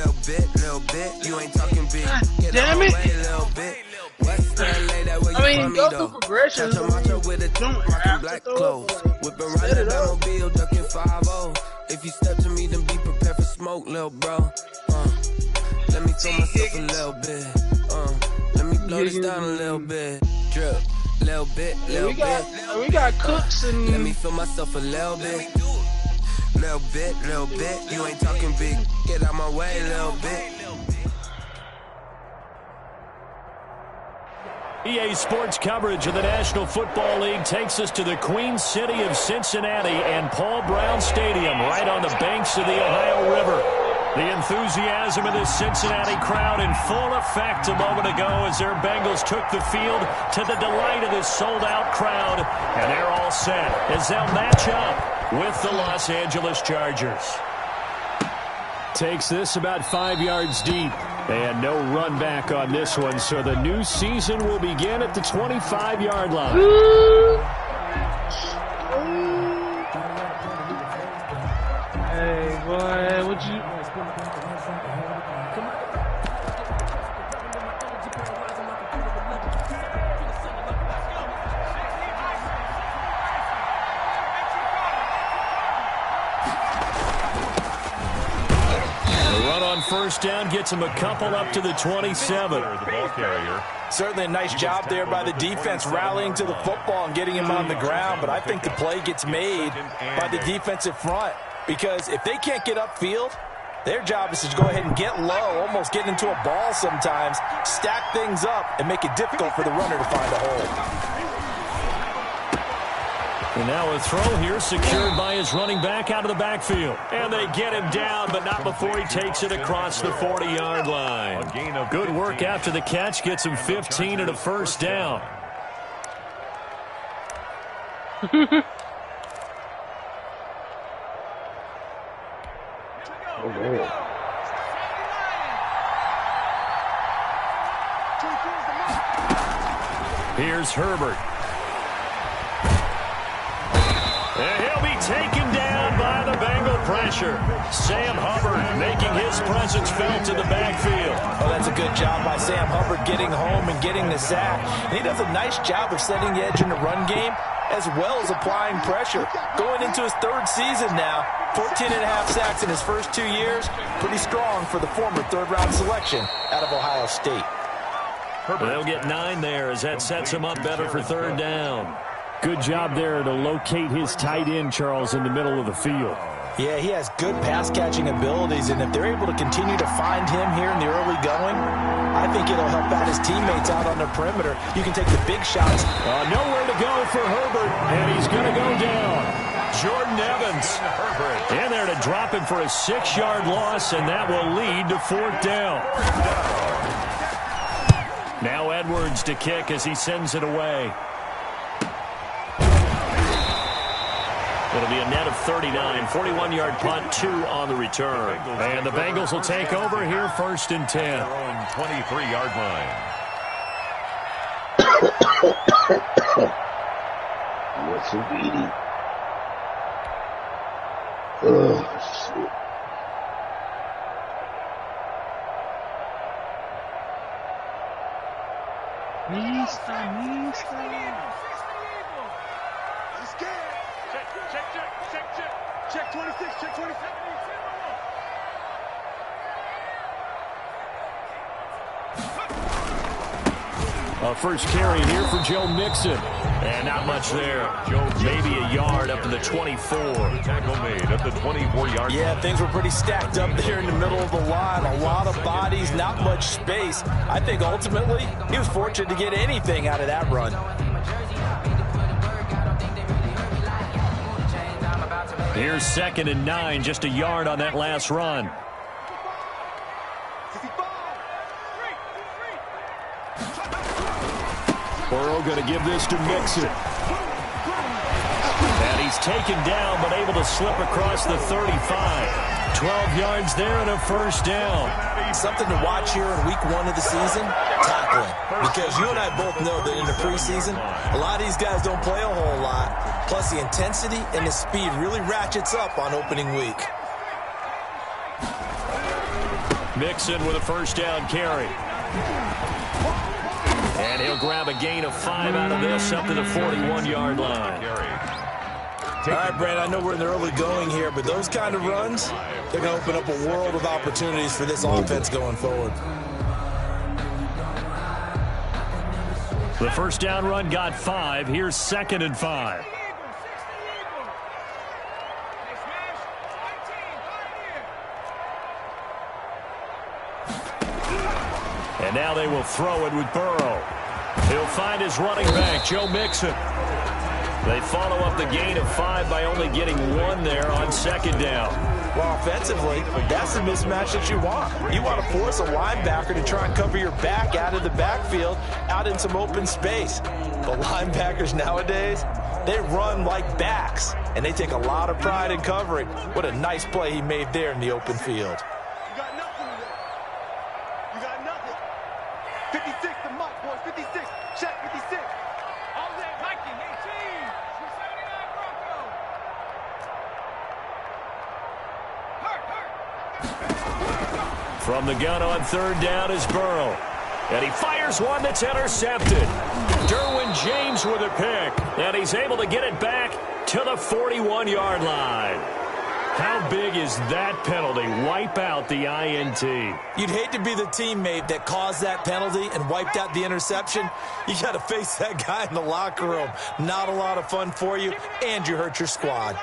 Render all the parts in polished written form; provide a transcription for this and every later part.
Little bit, you ain't talking big. Get damn it. away, little bit. West LA, that where you from me, go though. through progressions. Macho with a rockin' black clothes. Whipping right the Batmobile, ducking 5-0. If you step to me, then be prepared for smoke, little bro. Let me throw myself a little bit. Let me blow this down a little bit. Drip, little bit, little bit. We got Cooks and. Let me feel myself a little bit. Little bit. You ain't talking big. Get out my way, little bit. EA Sports coverage of the National Football League takes us to the Queen City of Cincinnati and Paul Brown Stadium right on the banks of the Ohio River. The enthusiasm of this Cincinnati crowd in full effect a moment ago as their Bengals took the field to the delight of this sold-out crowd. And they're all set as they'll match up with the Los Angeles Chargers. Takes this about 5 yards deep. And no run back on this one, so the new season will begin at the 25-yard line. Hey, boy, would you... First down gets him a couple up to the 27. The ball carrier. Certainly a nice job there by the defense rallying to the football and getting him on the ground, but I think the play gets made by the defensive front because if they can't get upfield, their job is to go ahead and get low, almost get into a ball sometimes, stack things up, and make it difficult for the runner to find a hole. And now a throw here secured by his running back out of the backfield. And they get him down, but not before he takes it across the 40-yard line. Good work after the catch. Gets him 15 and a first down. Here's Herbert. And he'll be taken down by the Bengal pressure. Sam Hubbard making his presence felt in the backfield. Oh, that's a good job by Sam Hubbard getting home and getting the sack. And he does a nice job of setting the edge in the run game as well as applying pressure. Going into his third season now, 14 and a half sacks in his first 2 years. Pretty strong for the former third-round selection out of Ohio State. They'll get 9 there as that sets him up better for third down. Good job there to locate his tight end, Charles, in the middle of the field. Yeah, he has good pass-catching abilities, and if they're able to continue to find him here in the early going, I think it'll help out his teammates out on the perimeter. You can take the big shots. Nowhere to go for Herbert, and he's going to go down. Jordan Evans in there to drop him for a 6-yard loss, and that will lead to fourth down. Now Edwards to kick as he sends it away. It'll be a net of 39, 41-yard punt, 2 on the return. And the Bengals will take over here first and 10. 23-yard line. What's a beating? Oh, shit. Check 26, check 27. First carry here for Joe Mixon. And not much there. Maybe a yard up to the 24. Tackle made at the 24-yard. Yeah, things were pretty stacked up there in the middle of the line. A lot of bodies, not much space. I think ultimately he was fortunate to get anything out of that run. Here's 2nd and 9, just a yard on that last run. Burrow going to give this to Mixon. And he's taken down, but able to slip across the 35. 12 yards there and a first down. Something to watch here in week 1 of the season, tackling. Because you and I both know that in the preseason, a lot of these guys don't play a whole lot. Plus the intensity and the speed really ratchets up on opening week. Mixon with a first down carry. And he'll grab a gain of 5 out of this up to the 41-yard line. All right, Brandon, I know we're in the early going here, but those kind of runs, they're going to open up a world of opportunities for this offense going forward. The first down run got 5. Here's 2nd and 5. And now they will throw it with Burrow. He'll find his running back, Joe Mixon. They follow up the gain of 5 by only getting 1 there on 2nd down. Well, offensively, that's the mismatch that you want. You want to force a linebacker to try and cover your back out of the backfield, out in some open space. But linebackers nowadays, they run like backs, and they take a lot of pride in covering. What a nice play he made there in the open field. You got nothing today. You got nothing. 56 to Mike, boys. 56. Check 56. All day, Viking, 18. 279 Bronco. From the gun on 3rd down is Burrow. And he fires one that's intercepted. Derwin James with a pick. And he's able to get it back to the 41-yard line. How big is that penalty? Wipe out the INT. You'd hate to be the teammate that caused that penalty and wiped out the interception. You got to face that guy in the locker room. Not a lot of fun for you, and you hurt your squad.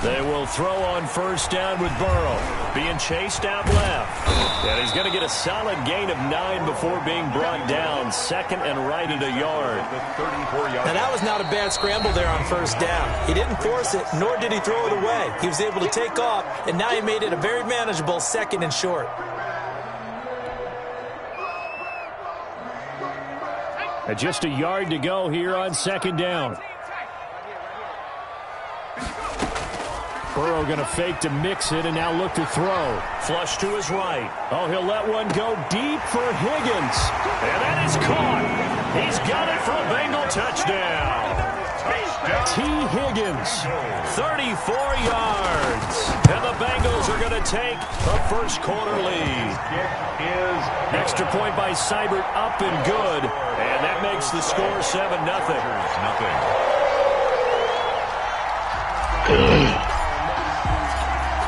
They will throw on 1st down with Burrow. Being chased out left. And he's going to get a solid gain of 9 before being brought down. 2nd and right at a yard. Now, that was not a bad scramble there on 1st down. He didn't force it, nor did he throw it away. He was able to take off, and now he made it a very manageable 2nd and short. And just a yard to go here on 2nd down. Burrow going to fake to Mixon and now look to throw. Flush to his right. Oh, he'll let one go deep for Higgins. And that is caught. He's got it for a Bengal touchdown. T. Higgins, 34 yards. And the Bengals are going to take a first quarter lead. Extra point by Seibert up and good. And that makes the score 7-0.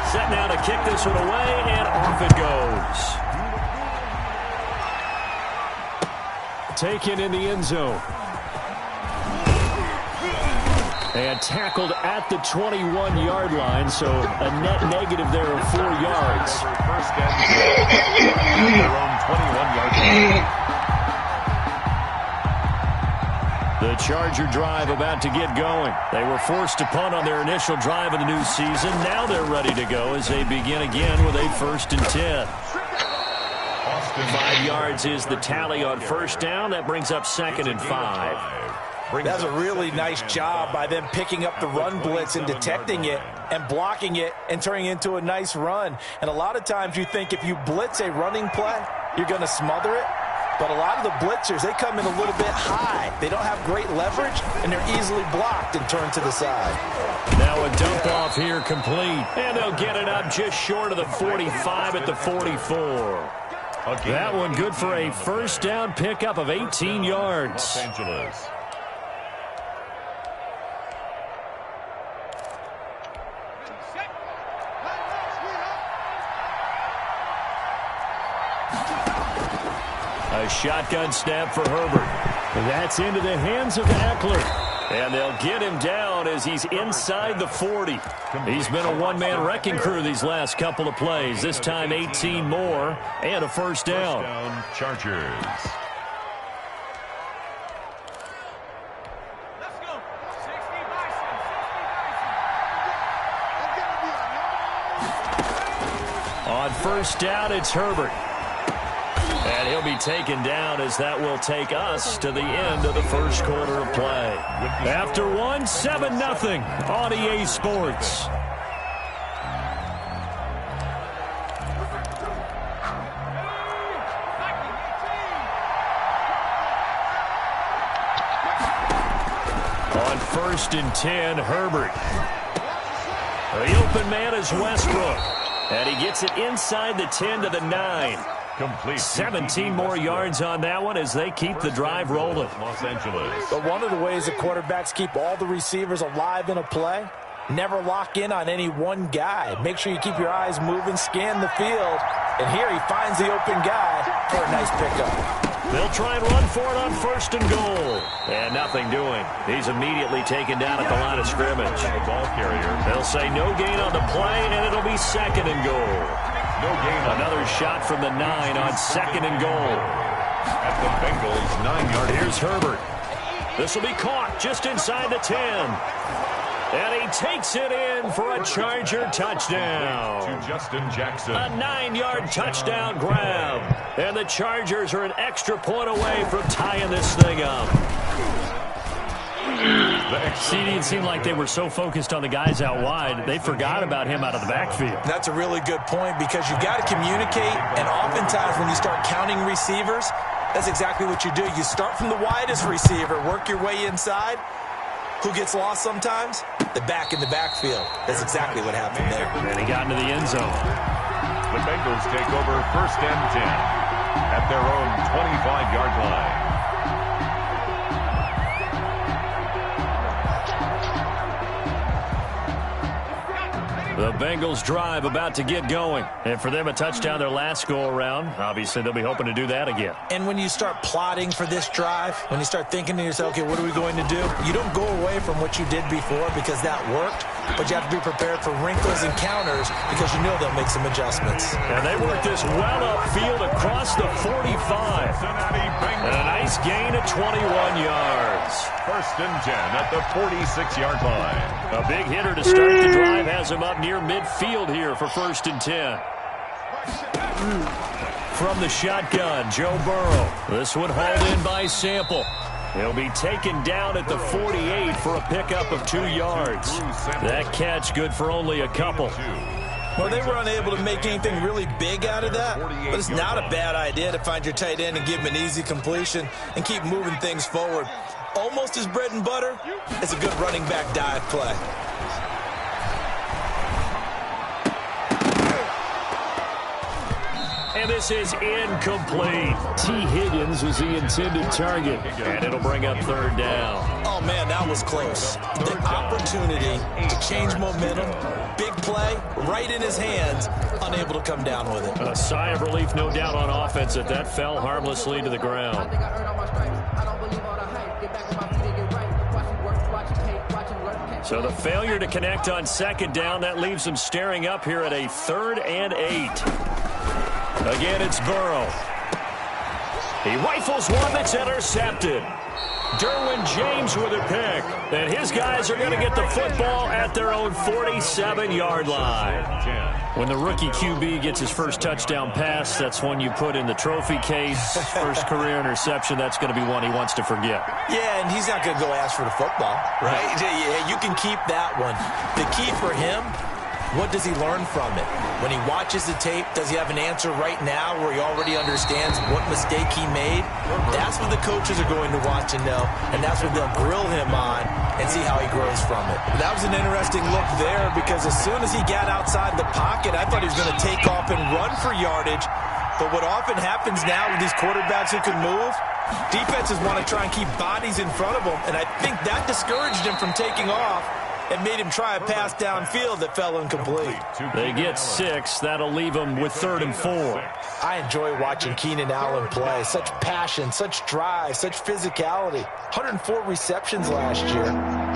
Set now to kick this one away, and off it goes. Taken in the end zone. And tackled at the 21-yard line, so a net negative there of 4 yards. First down, their own 21-yard line. The Charger drive about to get going. They were forced to punt on their initial drive of the new season. Now they're ready to go as they begin again with a 1st and 10. 5 yards is the tally on 1st down. That brings up 2nd and 5. That's a really nice job by them picking up the run blitz and detecting it and blocking it and turning it into a nice run. And a lot of times you think if you blitz a running play, you're going to smother it. But a lot of the blitzers, they come in a little bit high. They don't have great leverage, and they're easily blocked and turned to the side. Now a dump off here complete. And they'll get it up just short of the 45 at the 44. That one good for a first down pickup of 18 yards. Los Angeles. A shotgun snap for Herbert. That's into the hands of Eckler. And they'll get him down as he's inside the 40. He's been a one-man wrecking crew these last couple of plays. This time 18 more and a first down. Chargers. Let's go. 60 Bison. On first down, it's Herbert. And he'll be taken down as that will take us to the end of the first quarter of play. After one, 7-0 on EA Sports. On 1st and 10, Herbert. The open man is Westbrook. And he gets it inside the 10 to the 9. Complete. 17 more yards on that one as they keep the drive rolling. Los Angeles. But one of the ways that quarterbacks keep all the receivers alive in a play, never lock in on any one guy. Make sure you keep your eyes moving, scan the field. And here he finds the open guy for a nice pickup. They'll try and run for it on 1st and goal. And nothing doing. He's immediately taken down at the line of scrimmage. The ball carrier. They'll say no gain on the play, and it'll be 2nd and goal. No gain. Another shot from the 9 on 2nd and goal. At the Bengals' 9-yard. Here's Herbert. This will be caught just inside the 10. And he takes it in for a Charger touchdown. To Justin Jackson. A 9-yard touchdown grab. And the Chargers are an extra point away from tying this thing up. CD, it seemed like they were so focused on the guys out wide, they forgot about him out of the backfield. That's a really good point because you got to communicate, and oftentimes when you start counting receivers, that's exactly what you do. You start from the widest receiver, work your way inside. Who gets lost sometimes? The back in the backfield. That's exactly what happened there. And he got into the end zone. The Bengals take over 1st and 10 at their own 25-yard line. The Bengals drive about to get going. And for them, a touchdown their last go-around. Obviously, they'll be hoping to do that again. And when you start plotting for this drive, when you start thinking to yourself, okay, what are we going to do? You don't go away from what you did before because that worked, but you have to be prepared for wrinkles and counters because you know they'll make some adjustments. And they work this well upfield across the 45. And a nice gain of 21 yards. 1st and 10 at the 46-yard line. A big hitter to start the drive has him up near midfield here for 1st and 10. From the shotgun, Joe Burrow. This one hauled in by Sample. He'll be taken down at the 48 for a pickup of 2 yards. That catch good for only a couple. Well, they were unable to make anything really big out of that, but it's not a bad idea to find your tight end and give him an easy completion and keep moving things forward. Almost his bread and butter. It's a good running back dive play. And this is incomplete. T. Higgins was the intended target. And it'll bring up 3rd down. Oh, man, that was close. The opportunity to change momentum, big play, right in his hands, unable to come down with it. A sigh of relief, no doubt, on offense that that fell harmlessly to the ground. So the failure to connect on 2nd down, that leaves them staring up here at a 3rd and 8. Again, it's Burrow. He rifles one that's intercepted. Derwin James with a pick. And his guys are going to get the football at their own 47-yard line. When the rookie QB gets his first touchdown pass, that's one you put in the trophy case. First career interception, that's going to be one he wants to forget. Yeah, and he's not going to go ask for the football, right? Yeah, you can keep that one. The key for him, what does he learn from it? When he watches the tape, does he have an answer right now where he already understands what mistake he made? That's what the coaches are going to watch and know, and that's what they'll grill him on and see how he grows from it. That was an interesting look there because as soon as he got outside the pocket, I thought he was going to take off and run for yardage. But what often happens now with these quarterbacks who can move, defenses want to try and keep bodies in front of them, and I think that discouraged him from taking off and made him try a pass downfield that fell incomplete. They get 6. That'll leave them with 3rd and 4. I enjoy watching Keenan Allen play. Such passion, such drive, such physicality. 104 receptions last year,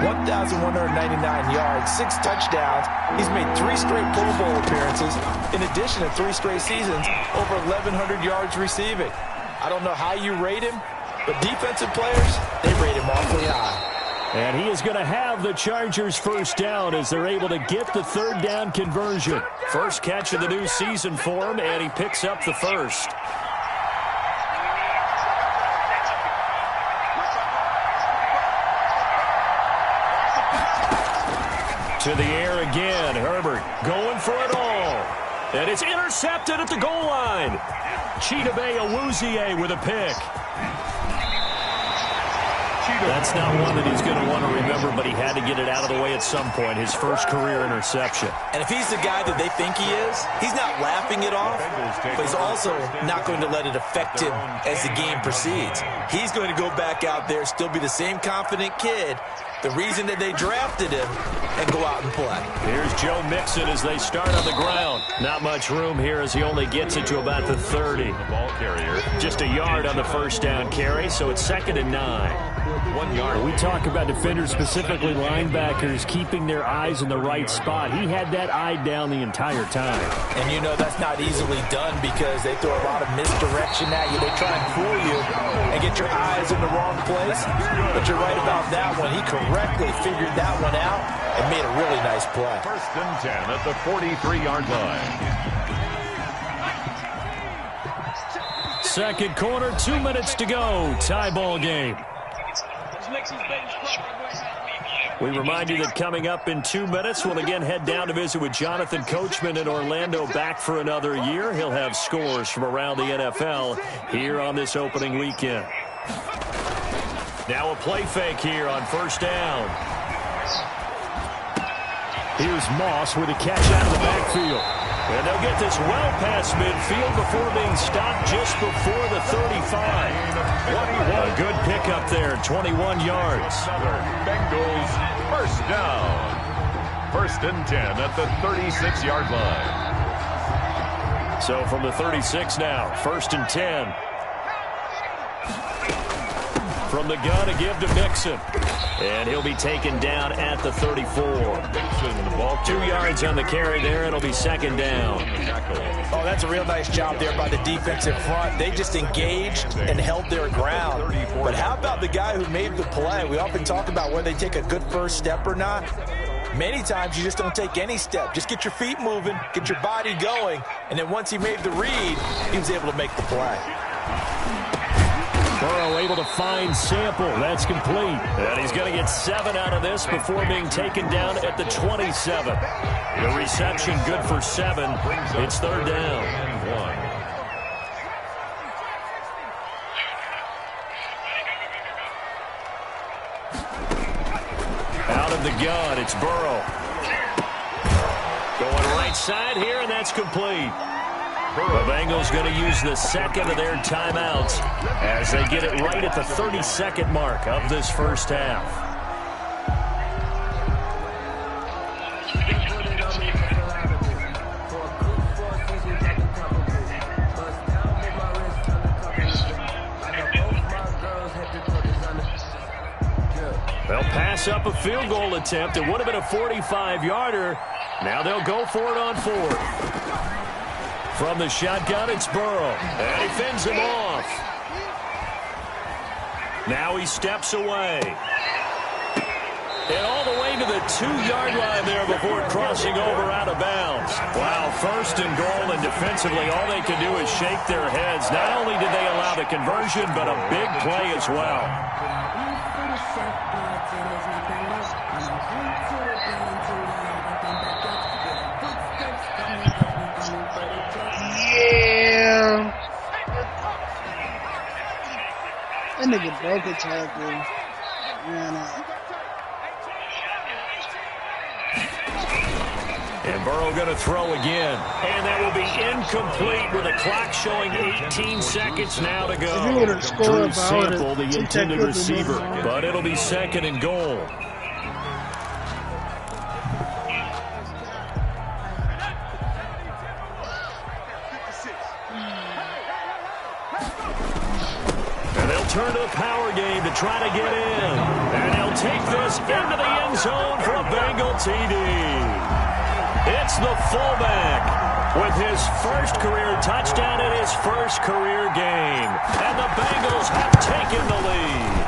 1,199 yards, 6 touchdowns. He's made 3 straight Pro Bowl appearances, in addition to 3 straight seasons, over 1,100 yards receiving. I don't know how you rate him, but defensive players, they rate him awfully high. And he is going to have the Chargers' first down as they're able to get the 3rd down conversion. First catch of the new season for him, and he picks up the first. To the air again, Herbert going for it all. And it's intercepted at the goal line. Chidobe Awuzie with a pick. That's not one that he's going to want to remember, but he had to get it out of the way at some point, his first career interception. And if he's the guy that they think he is, he's not laughing it off, but he's also not going to let it affect him as the game proceeds. He's going to go back out there, still be the same confident kid, the reason that they drafted him, and go out and play. Here's Joe Mixon as they start on the ground. Not much room here as he only gets it to about the 30. The ball carrier. Just a yard on the first down carry, so it's 2nd and 9. 1 yard. We talk about defenders, specifically linebackers, keeping their eyes in the right spot. He had that eye down the entire time. And you know that's not easily done because they throw a lot of misdirection at you. They try and fool you and get your eyes in the wrong place. But you're right about that one. He correctly figured that one out and made a really nice play. 1st and 10 at the 43-yard line. Second quarter, 2 minutes to go. Tie ball game. We remind you that coming up in 2 minutes, we'll again head down to visit with Jonathan Coachman in Orlando, back for another year. He'll have scores from around the NFL here on this opening weekend. Now a play fake here on first down. Here's Moss with a catch out of the backfield. And they'll get this well past midfield before being stopped just before the 35. A good pickup there, 21 yards. Bengals first down. 1st and 10 at the 36-yard line. So from the 36 now, 1st and 10. From the gun, a give to Mixon. And he'll be taken down at the 34. Mixon, the ball 2 yards on the carry there. It'll be 2nd down. Oh, that's a real nice job there by the defensive front. They just engaged and held their ground. But how about the guy who made the play? We often talk about whether they take a good first step or not. Many times you just don't take any step. Just get your feet moving, get your body going, and then once he made the read, he was able to make the play. Burrow able to find Sample. That's complete. And he's going to get 7 out of this before being taken down at the 27. The reception good for 7. It's 3rd down. Out of the gun, it's Burrow. Going right side here, and that's complete. The Bengals going to use the 2nd of their timeouts as they get it right at the 32nd mark of this first half. They'll pass up a field goal attempt. It would have been a 45-yarder. Now they'll go for it on 4th. From the shotgun, it's Burrow. And he fends him off. Now he steps away. And all the way to the 2-yard line there before crossing over out of bounds. Wow, 1st and goal, and defensively all they can do is shake their heads. Not only did they allow the conversion, but a big play as well. Yeah. That nigga broke a tackle. And Burrow going to throw again. And that will be incomplete with the clock showing 18 seconds now to go. Drew Sample, the intended receiver. But it'll be 2nd and goal. Turn to the power game to try to get in. And he'll take this into the end zone for a Bengal TD. It's the fullback with his first career touchdown in his first career game. And the Bengals have taken the lead.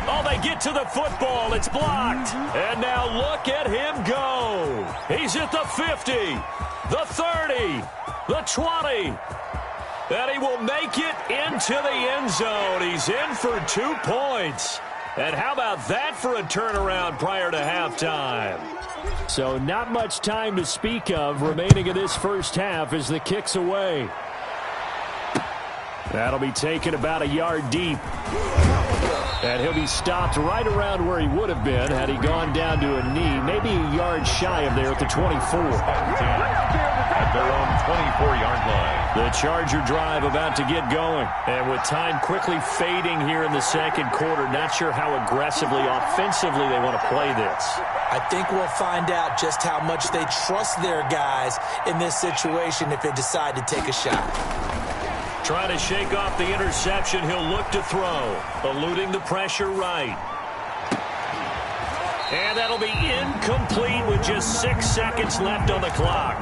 Oh, they get to the football. It's blocked. And now look at him go. He's at the 50, the 30, the 20. And he will make it into the end zone. He's in for 2 points. And how about that for a turnaround prior to halftime? So not much time to speak of remaining in this first half as the kick's away. That'll be taken about a yard deep. And he'll be stopped right around where he would have been had he gone down to a knee, maybe a yard shy of there at the 24. At their own 24-yard line. The Charger drive about to get going. And with time quickly fading here in the second quarter, not sure how aggressively, offensively they want to play this. I think we'll find out just how much they trust their guys in this situation if they decide to take a shot. Trying to shake off the interception, he'll look to throw. Eluding the pressure right. And that'll be incomplete with just 6 seconds left on the clock.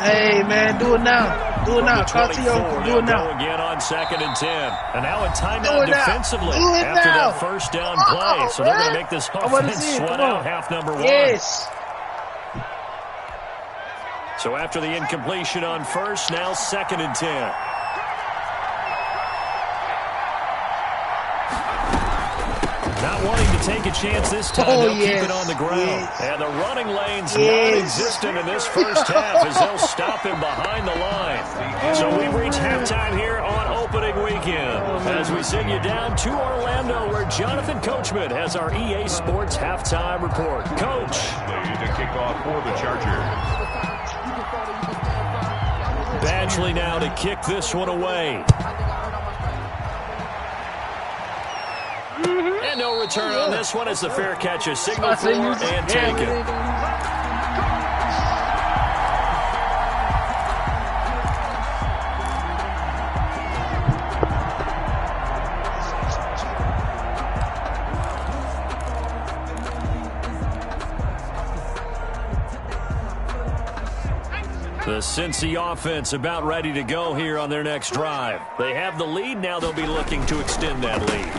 Hey, man, do it now. Do it now. Calcio, do it now. Go again on 2nd and 10. And now a timeout defensively after that first down play. So they're going to make this offense sweat out half number 1. Yes. So after the incompletion on first, now 2nd and 10. Not wanting to take a chance this time, they'll keep it on the ground. Yes. And the running lane's non-existent in this first half as they'll stop him behind the line. So we've reached halftime here on opening weekend as we send you down to Orlando where Jonathan Coachman has our EA Sports halftime report. Coach. The kickoff for the Chargers. Badgley now to kick this one away. And no return on this one as the fair catch is signaled for and taken. The Cincy offense about ready to go here on their next drive. They have the lead. Now they'll be looking to extend that lead.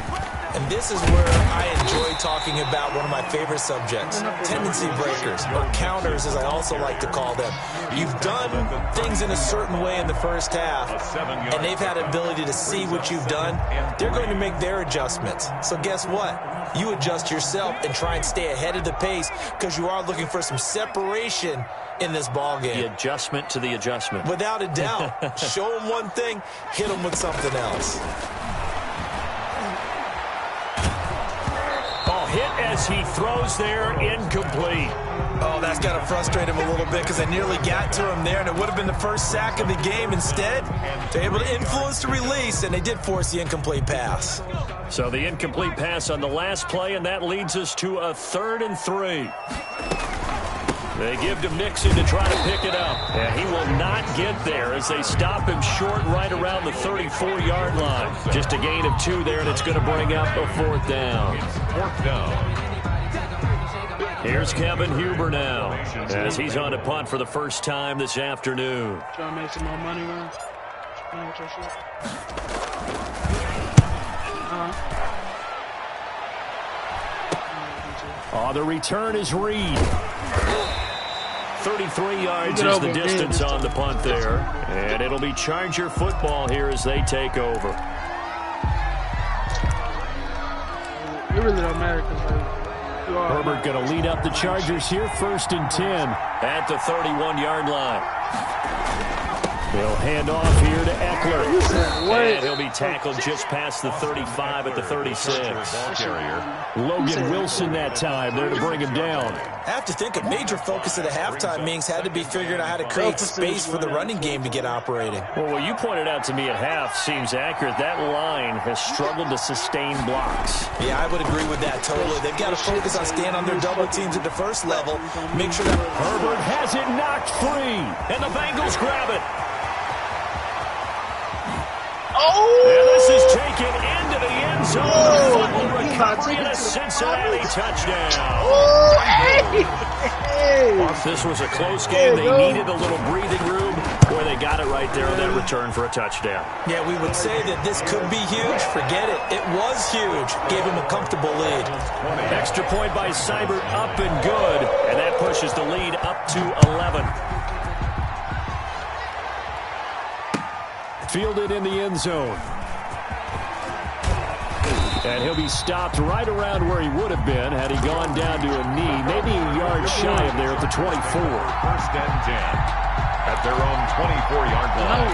And this is where I enjoy talking about one of my favorite subjects, tendency breakers, or counters as I also like to call them. You've done things in a certain way in the first half, and they've had an ability to see what you've done. They're going to make their adjustments. So guess what? You adjust yourself and try and stay ahead of the pace because you are looking for some separation in this ball game. The adjustment to the adjustment. Without a doubt. Show them one thing, hit them with something else. Hit as he throws there, incomplete. Oh, that's got to frustrate him a little bit because I nearly got to him there, and it would have been the first sack of the game. Instead, they're able to influence the release, and they did force the incomplete pass. So the incomplete pass on the last play, and that leads us to a 3rd and 3. They give to Mixon to try to pick it up. And he will not get there as they stop him short right around the 34-yard line. Just a gain of 2 there, and it's going to bring up a 4th down. 4th down. Here's Kevin Huber now as he's on a punt for the first time this afternoon. Trying to make some more money, man. Oh, the return is Reed. 33 yards is the distance on the punt there. And it'll be Charger football here as they take over. It really don't matter. Herbert going to lead up the Chargers here, 1st and 10 at the 31-yard line. They'll hand off here to Eckler. And he'll be tackled just past the 35 at the 36. Logan Wilson that time there to bring him down. I have to think a major focus of the halftime meetings had to be figuring out how to create space for the running game to get operating. Well, what you pointed out to me at half seems accurate. That line has struggled to sustain blocks. Yeah, I would agree with that totally. They've got to focus on staying on their double teams at the first level. Make sure that Herbert has it knocked free, and the Bengals grab it. And this is taken into the end zone. Fumble recovery and a Cincinnati touchdown. This was a close game. They needed a little breathing room where they got it right there on that return for a touchdown. Yeah, we would say that this could be huge. Forget it. It was huge. Gave him a comfortable lead. Extra point by Seibert up and good. And that pushes the lead up to 11. Fielded in the end zone. And he'll be stopped right around where he would have been had he gone down to a knee, maybe a yard shy of there at the 24. First and 10 at their own 24-yard line.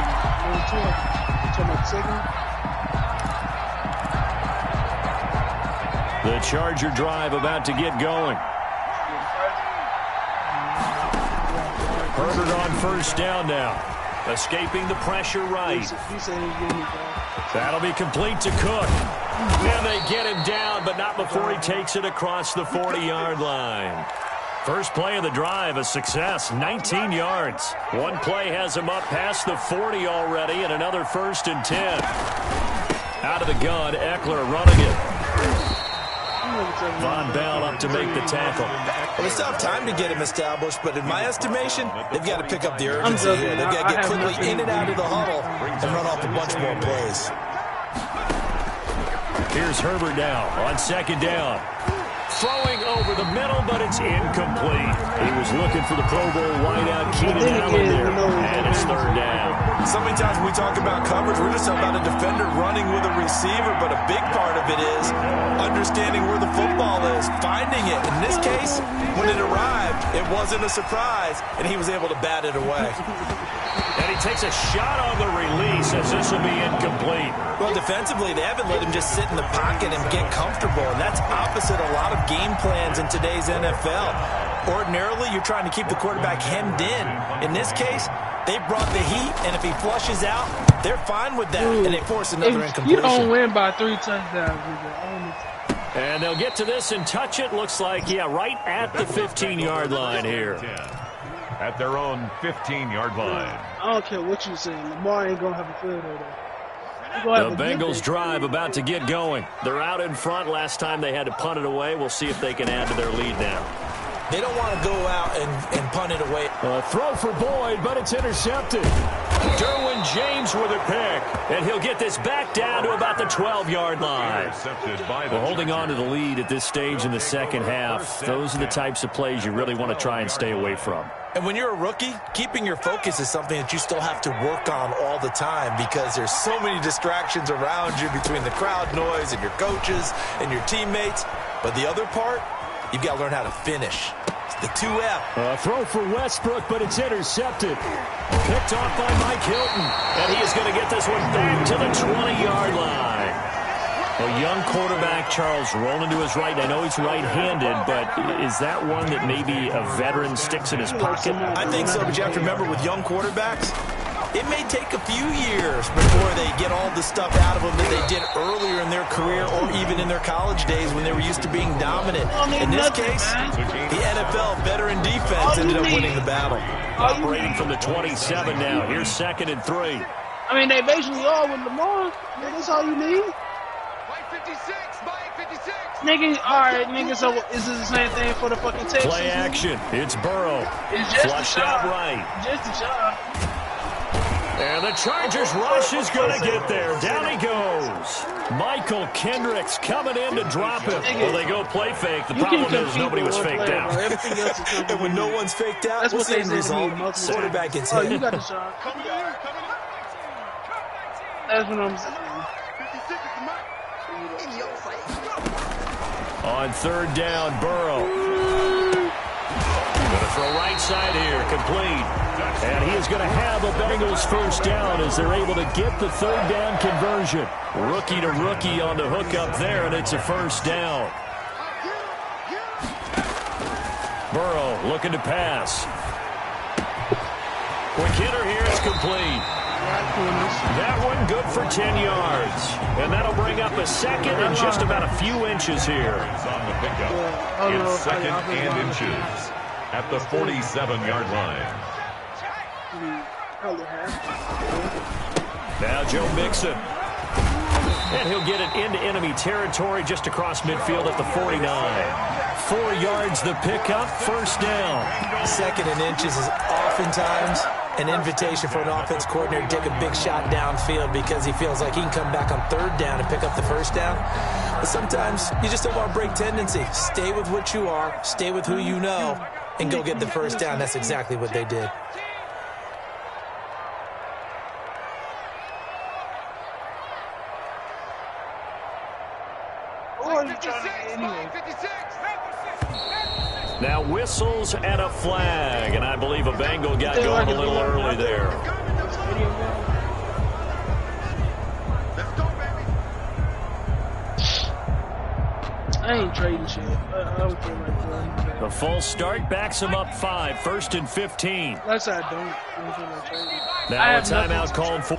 The Charger drive about to get going. Herbert on first down now. Escaping the pressure right. That'll be complete to Cook. And they get him down, but not before he takes it across the 40-yard line. First play of the drive, a success, 19 yards. One play has him up past the 40 already, and another 1st and 10. Out of the gun, Eckler running it. Von Bell up to make the tackle. Well, they still have time to get him established, but in my estimation, they've got to pick up the urgency here. They've got to get quickly in and out of the huddle and run off a bunch more plays. Here's Herbert now on second down. Throwing over the middle, but it's incomplete. He was looking for the Pro Bowl wideout Keenan Allen there, and it's third down. So many times when we talk about coverage, we're just talking about a defender running with a receiver, but a big part of it is understanding where the football is, finding it. In this case, when it arrived, it wasn't a surprise, and he was able to bat it away. And he takes a shot on the release as this will be incomplete. Well, defensively, they haven't let him just sit in the pocket and get comfortable, and that's opposite a lot of game plans in today's NFL. Ordinarily, you're trying to keep the quarterback hemmed in. In this case, they brought the heat, and if he flushes out, they're fine with that, and they force another incompletion. You don't win by 3 touchdowns. And they'll get to this and touch it. Looks like, right at the 15-yard line here. At their own 15-yard line. I don't care what you say. Lamar ain't going to have a field goal, The Bengals drive about to get going. They're out in front. Last time they had to punt it away. We'll see if they can add to their lead now. They don't want to go out and punt it away. A throw for Boyd, but it's intercepted. Derwin James with a pick, and he'll get this back down to about the 12-yard line. Well, holding on to the lead at this stage in the second half, those are the types of plays you really want to try and stay away from. And when you're a rookie, keeping your focus is something that you still have to work on all the time because there's so many distractions around you between the crowd noise and your coaches and your teammates. But the other part, you've got to learn how to finish. The 2F. A throw for Westbrook, but it's intercepted. Picked off by Mike Hilton. And he is going to get this one back to the 20-yard line. A young quarterback, Charles, rolling to his right. I know he's right-handed, but is that one that maybe a veteran sticks in his pocket? I think so, but you have to remember with young quarterbacks, it may take a few years before they get all the stuff out of them that they did earlier in their career or even in their college days when they were used to being dominant. In this case, the NFL veteran defense ended up winning the battle. Operating from the 27 now. Here's 2nd and 3. I mean, they basically all with Lamar. That's all you need. Mike 56, Mike 56. Nigga, alright, nigga, so is this the same thing for the fucking Texans? Play action. It's Burrow. It's just flushed a shot. out right. Just a shot. And the Chargers rush is going to get there. Down he goes. Michael Kendricks coming in to drop him. Well, they go play fake. The problem is nobody was faked out. And when no one's faked out, that's what's what the end result? Quarterback gets hit. Oh, you got the shot. That's what I'm saying. On 3rd down, Burrow. Going to throw right side here, complete. And he is going to have a Bengals first down as they're able to get the 3rd down conversion. Rookie to rookie on the hook up there, and it's a first down. Burrow looking to pass. Quick hitter here, it's complete. That one good for 10 yards. And that'll bring up a 2nd and just about a few inches here. On the pickup. It's 2nd and inches at the 47-yard line. Now Joe Mixon. And he'll get it into enemy territory just across midfield at the 49. 4 yards the pickup, first down. 2nd and inches is oftentimes an invitation for an offense coordinator to take a big shot downfield because he feels like he can come back on 3rd down and pick up the first down. But sometimes you just don't want to break tendency. Stay with what you are, stay with who you know, and go get the first down. That's exactly what they did. Who are you trying to get anyway? Now whistles and a flag, and I believe a Bengal got going a little early there. Let's go, baby. I ain't trading shit. I don't care like that. The false start backs him up 5, 1st and 15. That's how I don't feel like trading. Now a timeout called for.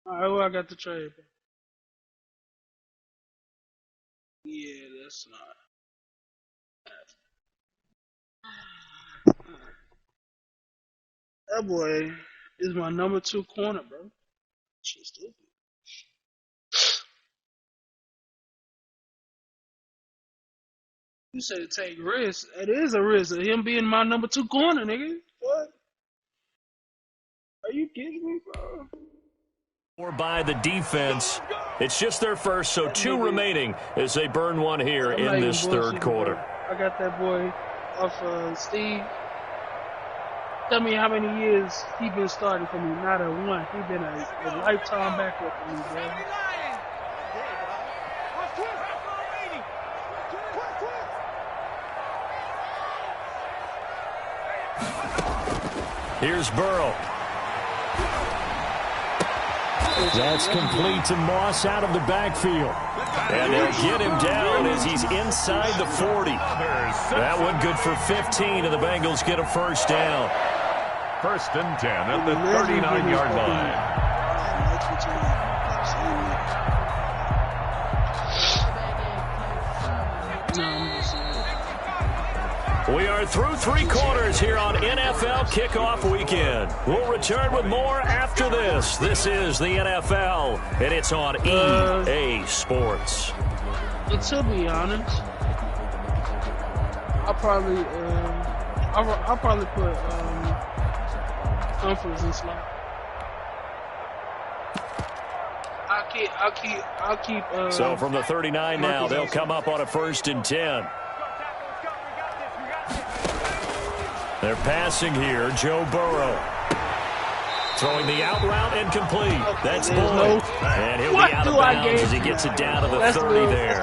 All right, who I got to trade? Yeah, that's not. That boy is my number 2 corner, bro. Shit stupid. You say take risks. It is a risk of him being my number 2 corner, nigga. What? Are you kidding me, bro? Or by the defense. It's just their first, so 2 remaining as they burn one here in this third quarter. I got that boy off Steve. Tell me how many years he been starting for me. Not a one. He been a lifetime backup for me, bro. Here's Burrow. That's complete to Moss out of the backfield. And they'll get him down as he's inside the 40. That one good for 15, and the Bengals get a first down. 1st and 10 at the 39-yard line. We are through 3 quarters here on NFL Kickoff Weekend. We'll return with more after this. This is the NFL, and it's on EA Sports. And to be honest, I'll probably put Humphries in slot. I'll keep. So from the 39 now, they'll come up on a 1st and 10. They're passing here. Joe Burrow throwing the out route and complete. That's Boyd. And he'll be out of bounds as he gets it down to the 30 there.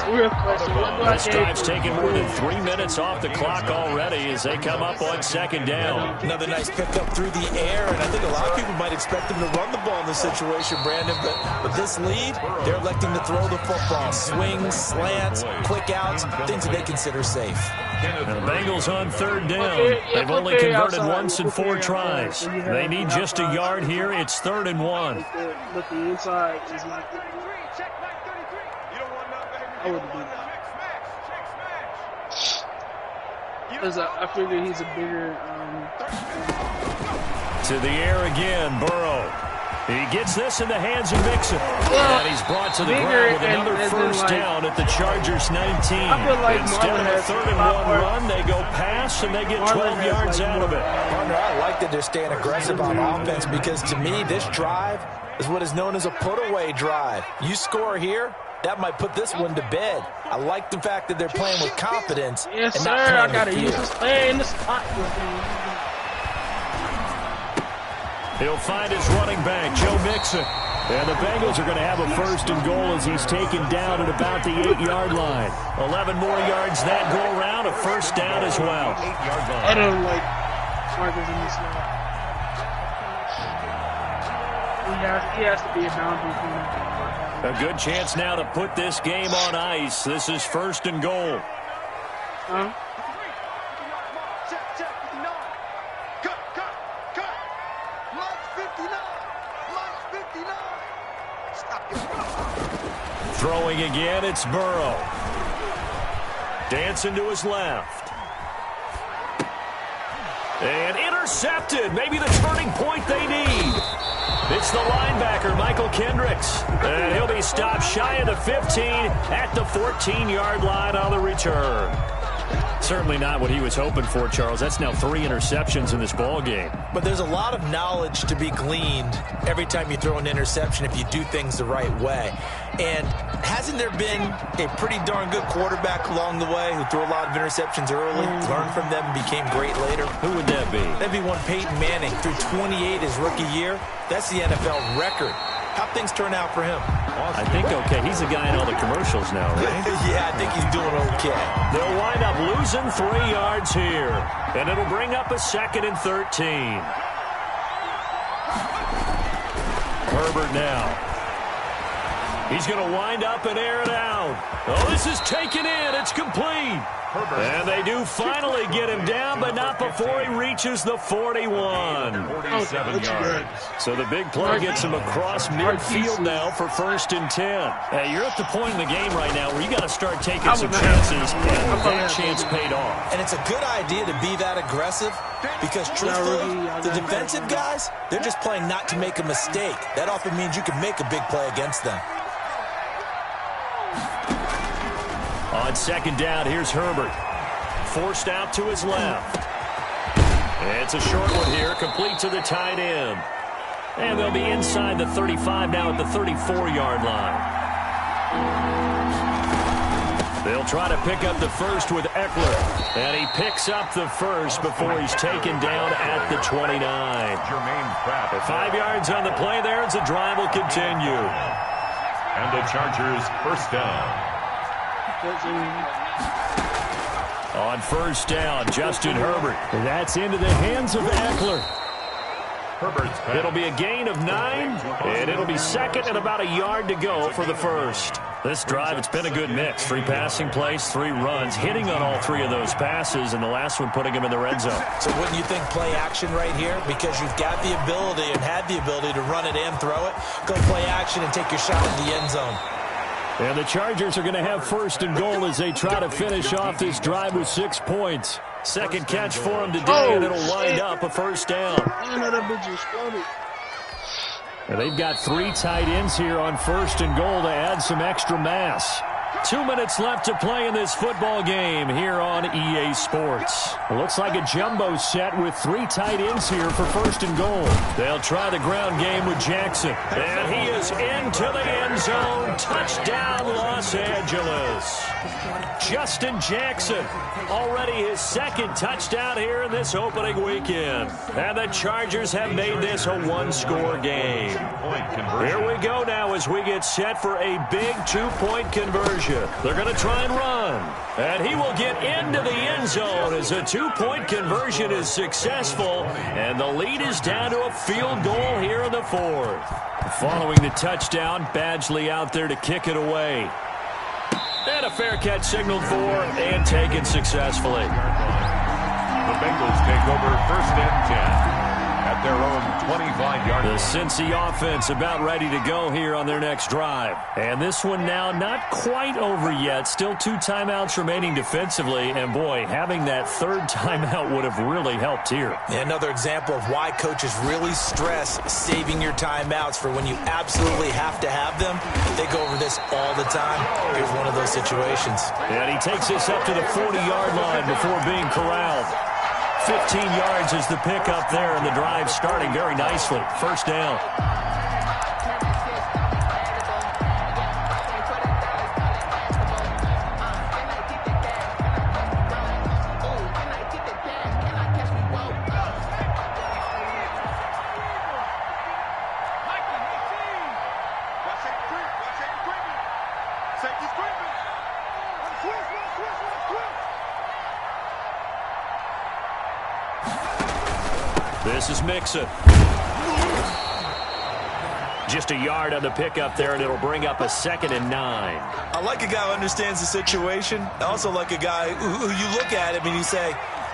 This drive's taken more than 3 minutes off the clock already as they come up on 2nd down. Another nice pickup through the air, and I think a lot of people might expect them to run the ball in this situation, Brandon, but with this lead, they're electing to throw the football. Swings, slants, quick outs, things that they consider safe. And the Bengals on 3rd down. They've only converted once in 4 tries. They need just a yard here. It's 3rd and 1. But the inside is like I wouldn't do that. Because I figure he's a bigger. To the air again, Burrow. He gets this in the hands of Mixon. And he's brought to the ground with another first down at the Chargers 19. Instead of a 3rd and 1 run, they go pass and they get 12 yards out of it. Partner, I like that they're staying aggressive on offense because to me, this drive is what is known as a put-away drive. You score here, that might put this one to bed. I like the fact that they're playing with confidence. Yes, and sir. not playing I got to with use fear. this play in the spot. He'll find his running back, Joe Mixon. And the Bengals are going to have a 1st and goal as he's taken down at about the 8-yard line. 11 more yards that go around, a first down as well. I don't like Marcus in this line. He has to be a boundary corner. A good chance now to put this game on ice. This is 1st and goal. Huh? Throwing again, it's Burrow. Dancing to his left. And intercepted. Maybe the turning point they need. It's the linebacker, Michael Kendricks. And he'll be stopped shy of the 15 at the 14-yard line on the return. Certainly not what he was hoping for, Charles. That's now 3 interceptions in this ball game. But there's a lot of knowledge to be gleaned every time you throw an interception if you do things the right way. And hasn't there been a pretty darn good quarterback along the way who threw a lot of interceptions early, learned from them, and became great later? Who would that be? That'd be one Peyton Manning. Threw 28 his rookie year. That's the NFL record. How'd things turn out for him? I think okay. He's a guy in all the commercials now, right? Yeah, I think he's doing okay. They'll wind up losing 3 yards here, and it'll bring up a 2nd and 13. Herbert now. He's going to wind up and air it out. Oh, this is taken in. It's complete. And they do finally get him down, but not before he reaches the 41. 47 yards. So the big play gets him across midfield now for 1st and 10. Hey, you're at the point in the game right now where you got to start taking some chances, and that chance paid off. And it's a good idea to be that aggressive because, truthfully, the defensive guys, they're just playing not to make a mistake. That often means you can make a big play against them. On 2nd down, here's Herbert. Forced out to his left. It's a short one here, complete to the tight end. And they'll be inside the 35 now at the 34-yard line. They'll try to pick up the first with Eckler. And he picks up the first before he's taken down at the 29. Jermaine Pratt. 5 yards on the play there as the drive will continue. And the Chargers first down. On 1st down, Justin Herbert. That's into the hands of Eckler. Herbert's pass. It'll be a gain of 9, and it'll be 2nd and about a yard to go for the first. This drive, it's been a good mix. 3 passing plays, 3 runs, hitting on all 3 of those passes, and the last one putting him in the red zone. So wouldn't you think play action right here? Because you've got the ability and had the ability to run it and throw it. Go play action and take your shot in the end zone. And the Chargers are going to have 1st and goal as they try to finish off this drive with 6 points. Second catch for him today, and it'll wind up a 1st down. And they've got 3 tight ends here on 1st and goal to add some extra mass. 2 minutes left to play in this football game here on EA Sports. It looks like a jumbo set with 3 tight ends here for 1st and goal. They'll try the ground game with Jackson. And he is into the end zone. Touchdown, Los Angeles. Justin Jackson, already his 2nd touchdown here in this opening weekend. And the Chargers have made this a 1-score game. Here we go now as we get set for a big 2-point conversion. They're going to try and run. And he will get into the end zone as a 2-point conversion is successful. And the lead is down to a field goal here in the 4th. Following the touchdown, Badgley out there to kick it away. And a fair catch signaled for and taken successfully. The Bengals take over 1st and 10. At their own 25-yard line. The Cincy offense about ready to go here on their next drive. And this one now not quite over yet. Still 2 timeouts remaining defensively. And, boy, having that 3rd timeout would have really helped here. Another example of why coaches really stress saving your timeouts for when you absolutely have to have them. They go over this all the time. Here's one of those situations. And he takes this up to the 40-yard line before being corralled. 15 yards is the pickup there, and the drive starting very nicely. 1st down. This is Mixon. Just a yard on the pickup there, and it'll bring up a 2nd and 9. I like a guy who understands the situation. I also like a guy who you look at him and you say,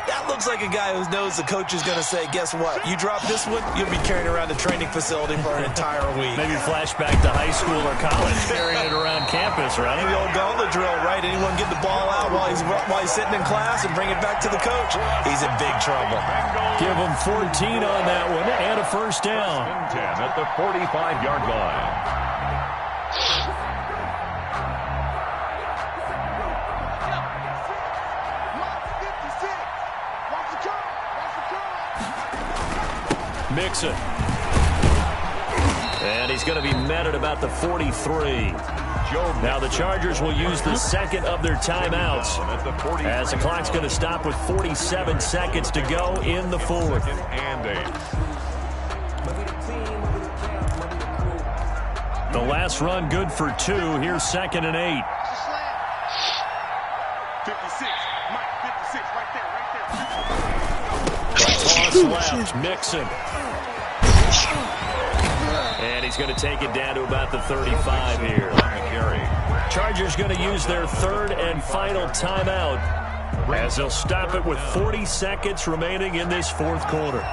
that looks like a guy who knows the coach is going to say, guess what? You drop this one, you'll be carrying around the training facility for an entire week. Maybe flashback to high school or college, carrying it around campus, right? The old gauntlet drill, right? Anyone get the ball out while he's sitting in class and bring it back to the coach? He's in big trouble. Give him 14 on that one and a 1st down. 10 at the 45-yard line. Mixon. And he's going to be met at about the 43. Now the Chargers will use the 2nd of their timeouts as the clock's going to stop with 47 seconds to go in the 4th. And 8. The last run good for 2. Here's 2nd and 8. 56. Mike, 56. Right there. Toss left. Mixon. And he's going to take it down to about the 35 here. Chargers going to use their 3rd and final timeout as they'll stop it with 40 seconds remaining in this 4th quarter.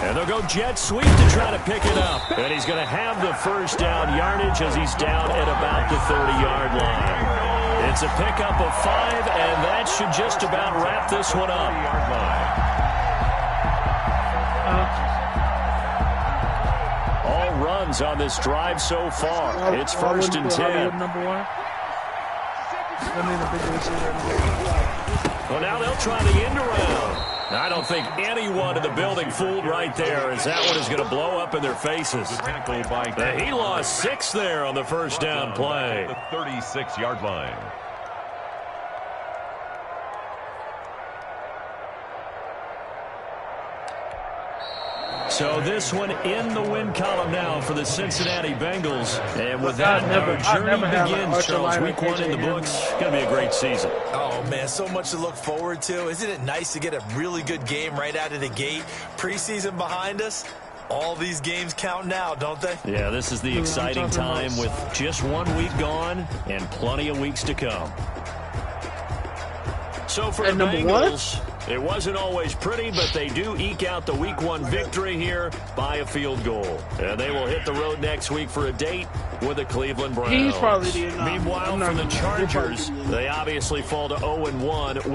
And they'll go jet sweep to try to pick it up. And he's going to have the first down yardage as he's down at about the 30-yard line. It's a pickup of 5, and that should just about wrap this one up. All runs on this drive so far. It's 1st and 10. Well, now they'll try the end around. I don't think anyone in the building fooled right there, as that one is going to blow up in their faces. He lost 6 there on the first down play. The 36-yard line. So this one in the win column now for the Cincinnati Bengals. And with that, our journey begins, Charles. Week 1 in the books. Going to be a great season. Oh, man, so much to look forward to. Isn't it nice to get a really good game right out of the gate? Preseason behind us. All these games count now, don't they? Yeah, this is the exciting time with just 1 week gone and plenty of weeks to come. So for the Bengals, it wasn't always pretty, but they do eke out the Week 1 victory here by a field goal. And they will hit the road next week for a date with the Cleveland Browns. He's probably the Meanwhile, for the Chargers, they obviously fall to 0-1.